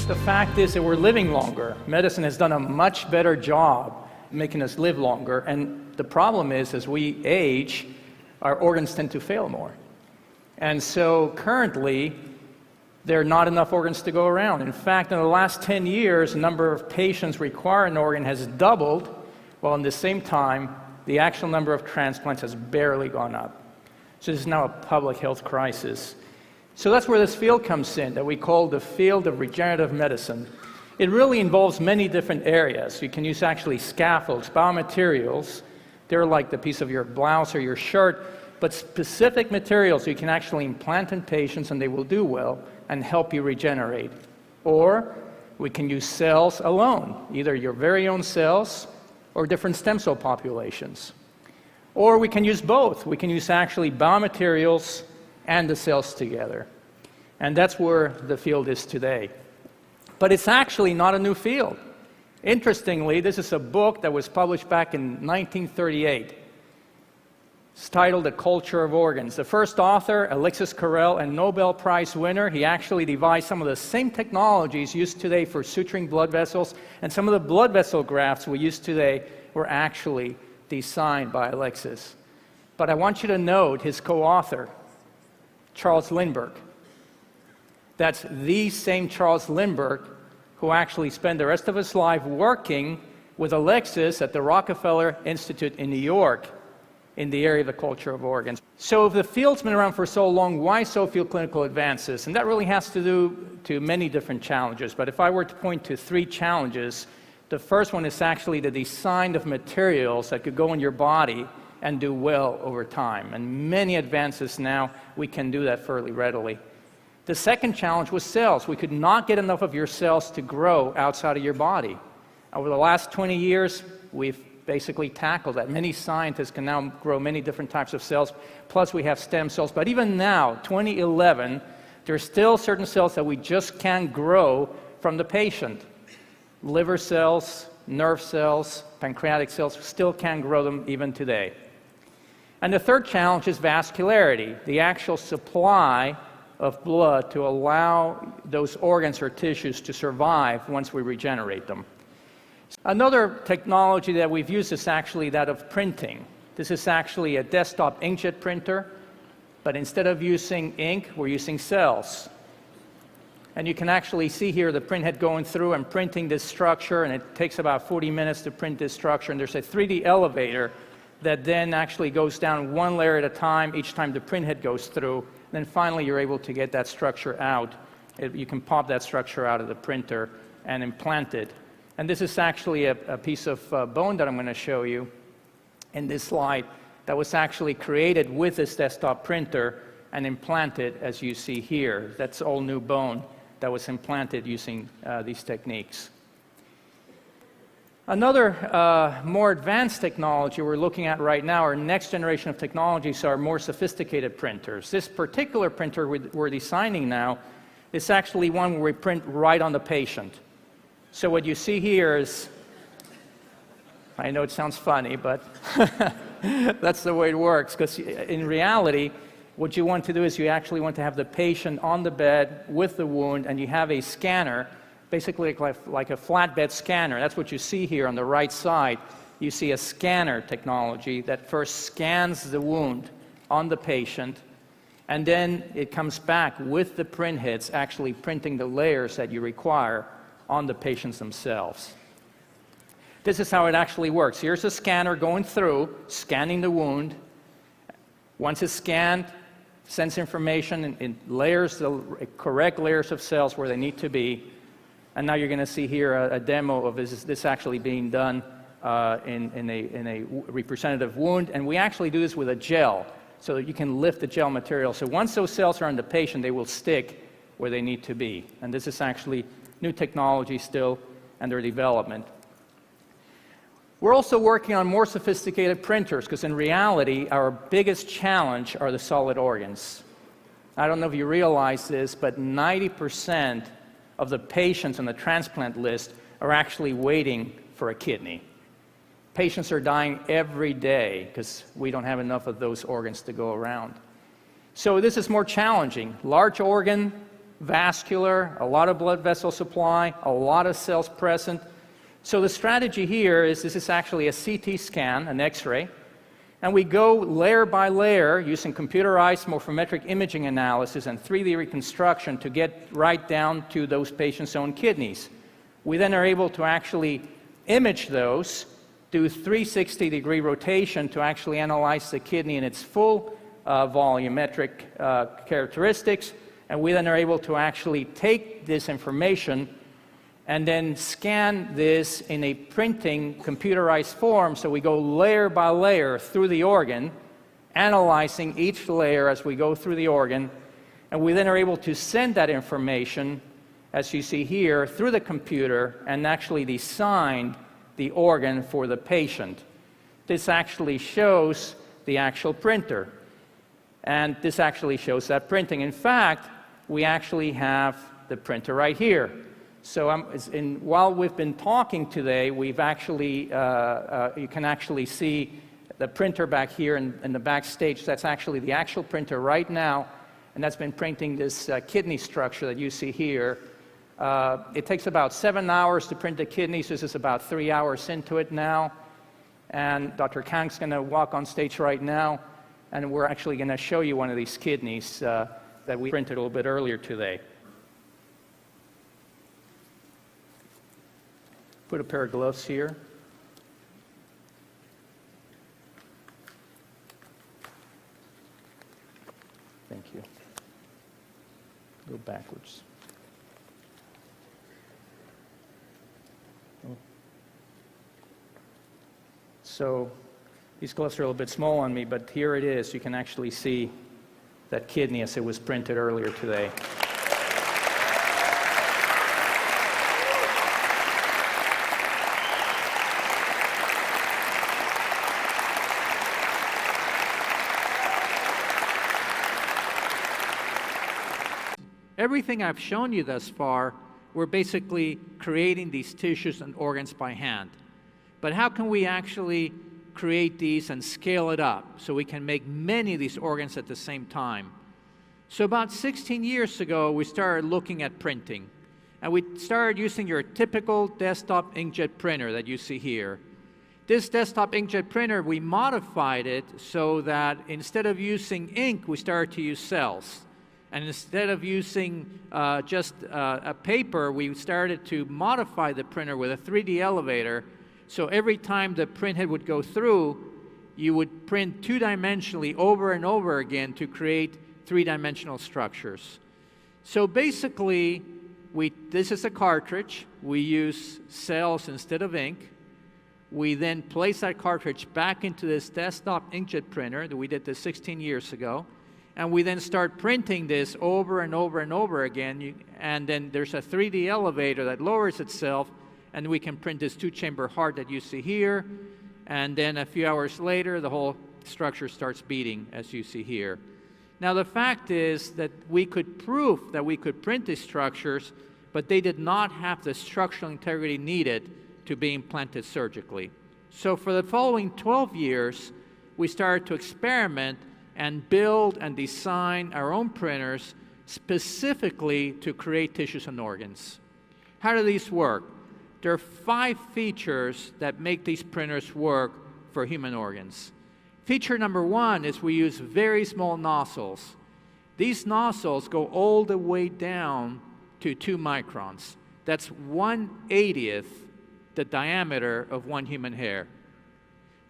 The fact is that we're living longer. Medicine has done a much better job making us live longer, and the problem is, as we age, our organs tend to fail more. And so currently, there are not enough organs to go around. In fact, in the last 10 years, the number of patients requiring an organ has doubled, while in the same time, the actual number of transplants has barely gone up. So this is now a public health crisis. So that's where this field comes in, that we call the field of regenerative medicine. It really involves many different areas. You can use actually scaffolds, biomaterials. They're like the piece of your blouse or your shirt, but specific materials you can actually implant in patients and they will do well and help you regenerate. Or we can use cells alone, either your very own cells or different stem cell populations. Or we can use both. We can use actually biomaterials and the cells together. And that's where the field is today. But it's actually not a new field. Interestingly, this is a book that was published back in 1938. It's titled The Culture of Organs. The first author, Alexis Carrel, a Nobel Prize winner, he actually devised some of the same technologies used today for suturing blood vessels, and some of the blood vessel grafts we use today were actually designed by Alexis. But I want you to note his co-author, Charles Lindbergh. That's the same Charles Lindbergh who actually spent the rest of his life working with Alexis at the Rockefeller Institute in New York in the area of the culture of organs. So if the field's been around for so long, why so few clinical advances? And that really has to do to many different challenges. But if I were to point to 3 challenges, the first one is actually the design of materials that could go in your body and do well over time. And many advances now, we can do that fairly readily. The second challenge was cells. We could not get enough of your cells to grow outside of your body. Over the last 20 years, we've basically tackled that. Many scientists can now grow many different types of cells, plus we have stem cells. But even now, 2011, there's still certain cells that we just can't grow from the patient. Liver cells, nerve cells, pancreatic cells, still can't grow them even today. And the third challenge is vascularity, the actual supply of blood to allow those organs or tissues to survive once we regenerate them. Another technology that we've used is actually that of printing. This is actually a desktop inkjet printer, but instead of using ink, we're using cells. And you can actually see here the printhead going through and printing this structure, and it takes about 40 minutes to print this structure, and there's a 3D elevator that then actually goes down one layer at a time each time the printhead goes through. Then finally, you're able to get that structure out. You can pop that structure out of the printer and implant it. And this is actually a piece of bone that I'm going to show you in this slide that was actually created with this desktop printer and implanted, as you see here. That's all new bone that was implanted using these techniques. Another more advanced technology we're looking at right now, our next generation of technologies, are more sophisticated printers. This particular printer we're designing now is actually one where we print right on the patient. So what you see here is, I know it sounds funny, but that's the way it works, because in reality, what you want to do is you actually want to have the patient on the bed with the wound, and you have a scanner, basically like a flatbed scanner. That's what you see here on the right side. You see a scanner technology that first scans the wound on the patient, and then it comes back with the print heads actually printing the layers that you require on the patients themselves. This is how it actually works. Here's a scanner going through, scanning the wound. Once it's scanned, sends information in layers, the correct layers of cells where they need to be. And now you're going to see here a demo of this actually being done in a representative wound. And we actually do this with a gel, so that you can lift the gel material. So once those cells are on the patient, they will stick where they need to be. And this is actually new technology still under development. We're also working on more sophisticated printers, because in reality, our biggest challenge are the solid organs. I don't know if you realize this, but 90% of the patients on the transplant list are actually waiting for a kidney. Patients are dying every day because we don't have enough of those organs to go around. So this is more challenging. Large organ, vascular, a lot of blood vessel supply, a lot of cells present. So the strategy here is this is actually a CT scan, an X-ray, and we go layer by layer using computerized morphometric imaging analysis and 3D reconstruction to get right down to those patients' own kidneys. We then are able to actually image those, do 360-degree rotation to actually analyze the kidney in its full volumetric characteristics, and we then are able to actually take this information and then scan this in a printing computerized form. So we go layer by layer through the organ, analyzing each layer as we go through the organ, and we then are able to send that information, as you see here, through the computer and actually design the organ for the patient. This actually shows the actual printer, and this actually shows that printing. In fact, we actually have the printer right here. So while we've been talking today, we've actually, you can actually see the printer back here in the backstage. That's actually the actual printer right now, and that's been printing this kidney structure that you see here. It takes about 7 hours to print the kidneys. This is about 3 hours into it now. And Dr. Kang's going to walk on stage right now, and we're actually going to show you one of these kidneys that we printed a little bit earlier today. Put a pair of gloves here. Thank you. Go backwards. So these gloves are a little bit small on me, but here it is. You can actually see that kidney as it was printed earlier today. Everything I've shown you thus far, we're basically creating these tissues and organs by hand. But how can we actually create these and scale it up so we can make many of these organs at the same time? So about 16 years ago, we started looking at printing. And we started using your typical desktop inkjet printer that you see here. This desktop inkjet printer, we modified it so that instead of using ink, we started to use cells. And instead of using just a paper, we started to modify the printer with a 3D elevator. So every time the printhead would go through, you would print two-dimensionally over and over again to create three-dimensional structures. So basically, this is a cartridge. We use cells instead of ink. We then place that cartridge back into this desktop inkjet printer that we did this 16 years ago. And we then start printing this over and over and over again. And then there's a 3D elevator that lowers itself, and we can print this two-chamber heart that you see here. And then a few hours later, the whole structure starts beating, as you see here. Now, the fact is that we could prove that we could print these structures, but they did not have the structural integrity needed to be implanted surgically. So for the following 12 years, we started to experiment and build and design our own printers specifically to create tissues and organs. How do these work? There are 5 features that make these printers work for human organs. Feature number 1 is we use very small nozzles. These nozzles go all the way down to 2 microns. That's 1/80th the diameter of one human hair.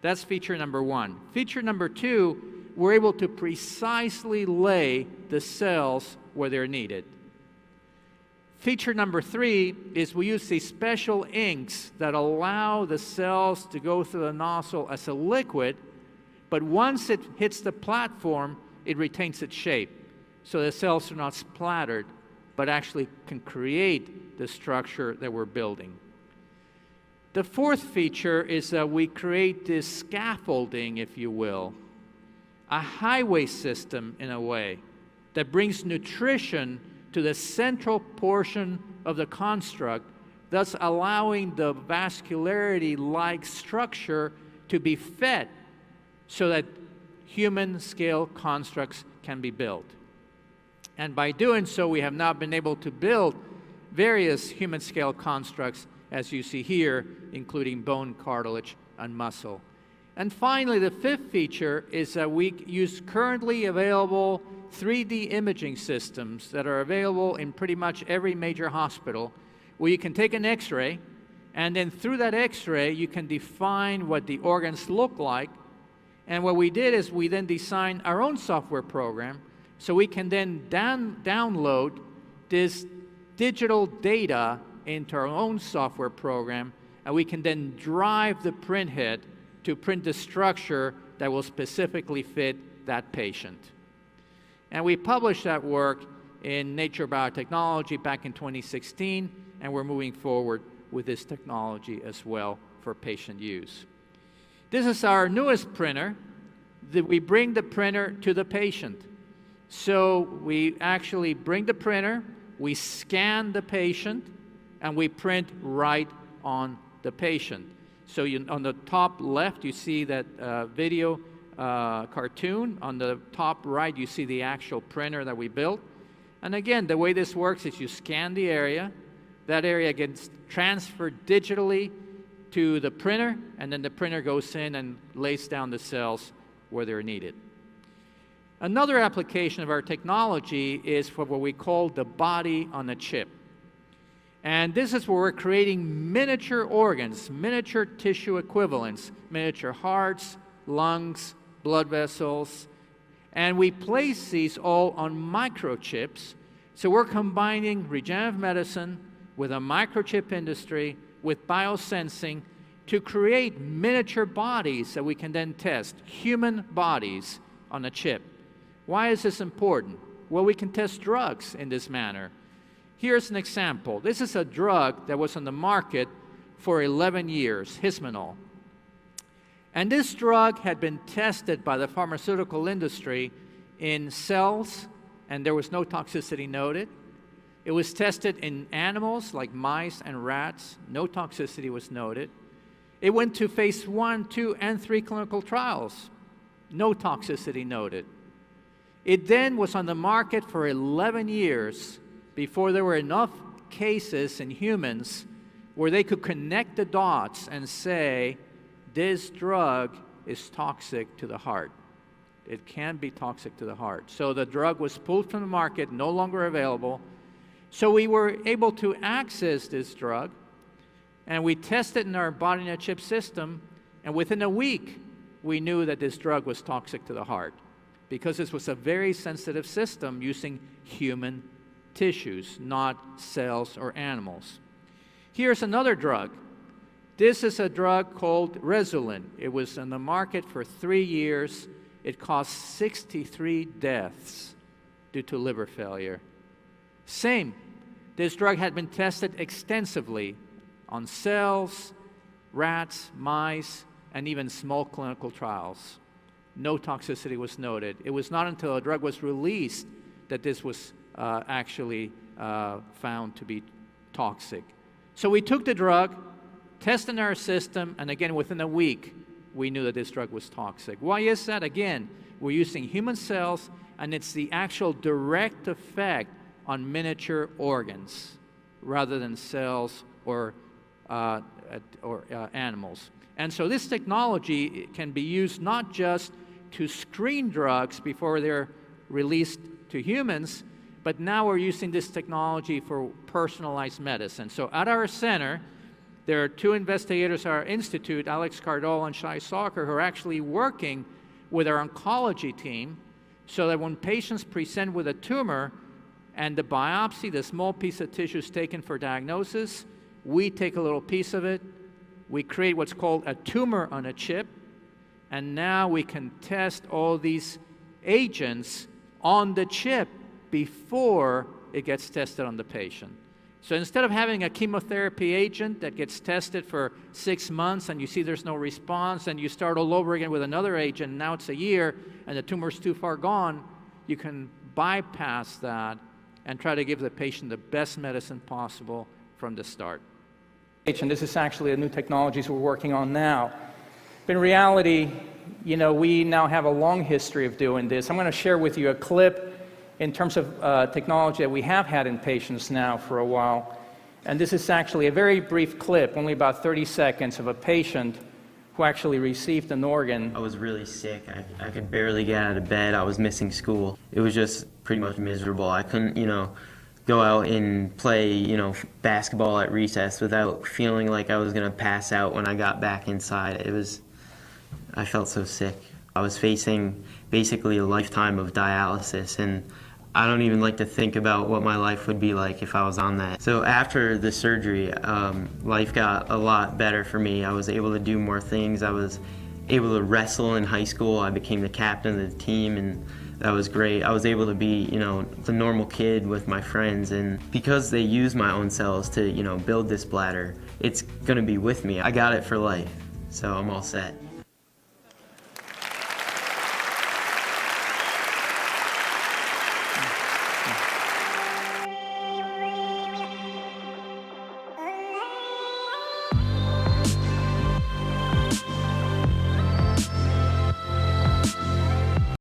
That's feature number 1. Feature number 2, we're able to precisely lay the cells where they're needed. Feature number 3 is we use these special inks that allow the cells to go through the nozzle as a liquid, but once it hits the platform, it retains its shape. So the cells are not splattered, but actually can create the structure that we're building. The 4th feature is that we create this scaffolding, if you will, a highway system in a way that brings nutrition to the central portion of the construct, thus allowing the vascularity-like structure to be fed so that human-scale constructs can be built. And by doing so, we have now been able to build various human-scale constructs, as you see here, including bone, cartilage, and muscle. And finally, the fifth feature is that we use currently available 3D imaging systems that are available in pretty much every major hospital, where you can take an X-ray, and then through that X-ray, you can define what the organs look like. And what we did is we then designed our own software program, so we can then download this digital data into our own software program, and we can then drive the print head to print the structure that will specifically fit that patient. And we published that work in Nature Biotechnology back in 2016, and we're moving forward with this technology as well for patient use. This is our newest printer, that we bring the printer to the patient. So we actually bring the printer, we scan the patient, and we print right on the patient. So on the top left, you see that video cartoon. On the top right, you see the actual printer that we built. And again, the way this works is you scan the area, that area gets transferred digitally to the printer, and then the printer goes in and lays down the cells where they're needed. Another application of our technology is for what we call the body on a chip. And this is where we're creating miniature organs, miniature tissue equivalents, miniature hearts, lungs, blood vessels, and we place these all on microchips. So we're combining regenerative medicine with a microchip industry, with biosensing, to create miniature bodies that we can then test, human bodies on a chip. Why is this important? Well, we can test drugs in this manner. Here's an example. This is a drug that was on the market for 11 years, Hismanol. And this drug had been tested by the pharmaceutical industry in cells, and there was no toxicity noted. It was tested in animals like mice and rats. No toxicity was noted. It went to phase 1, 2, and 3 clinical trials. No toxicity noted. It then was on the market for 11 years before there were enough cases in humans where they could connect the dots and say, this drug is toxic to the heart. It can be toxic to the heart. So the drug was pulled from the market, no longer available. So we were able to access this drug, and we tested in our body-on-a-chip system, and within a week, we knew that this drug was toxic to the heart, because this was a very sensitive system using human tissues, not cells or animals. Here's another drug. This is a drug called Resolin. It was on the market for 3 years. It caused 63 deaths due to liver failure. Same. This drug had been tested extensively on cells, rats, mice, and even small clinical trials. No toxicity was noted. It was not until a drug was released that this was actually found to be toxic. So we took the drug, tested in our system, and again, within a week, we knew that this drug was toxic. Why is that? Again, we're using human cells, and it's the actual direct effect on miniature organs rather than cells or animals. And so this technology can be used not just to screen drugs before they're released to humans, but now we're using this technology for personalized medicine. So at our center, there are 2 investigators at our institute, Alex Cardol and Shai Soccer, who are actually working with our oncology team so that when patients present with a tumor and the biopsy, the small piece of tissue is taken for diagnosis, we take a little piece of it, we create what's called a tumor on a chip, and now we can test all these agents on the chip before it gets tested on the patient. So instead of having a chemotherapy agent that gets tested for 6 months and you see there's no response and you start all over again with another agent, and now it's a year and the tumor's too far gone, you can bypass that and try to give the patient the best medicine possible from the start. And this is actually a new technologies we're working on now. But in reality, we now have a long history of doing this. I'm going to share with you a clip in terms of technology that we have had in patients now for a while. And this is actually a very brief clip, only about 30 seconds, of a patient who actually received an organ. I was really sick. I could barely get out of bed. I was missing school. It was just pretty much miserable. I couldn't, go out and play, basketball at recess without feeling like I was going to pass out when I got back inside. I felt so sick. I was facing basically a lifetime of dialysis, and I don't even like to think about what my life would be like if I was on that. So after the surgery, life got a lot better for me. I was able to do more things. I was able to wrestle in high school. I became the captain of the team, and that was great. I was able to be, the normal kid with my friends, and because they use my own cells to, build this bladder, it's gonna be with me. I got it for life, so I'm all set.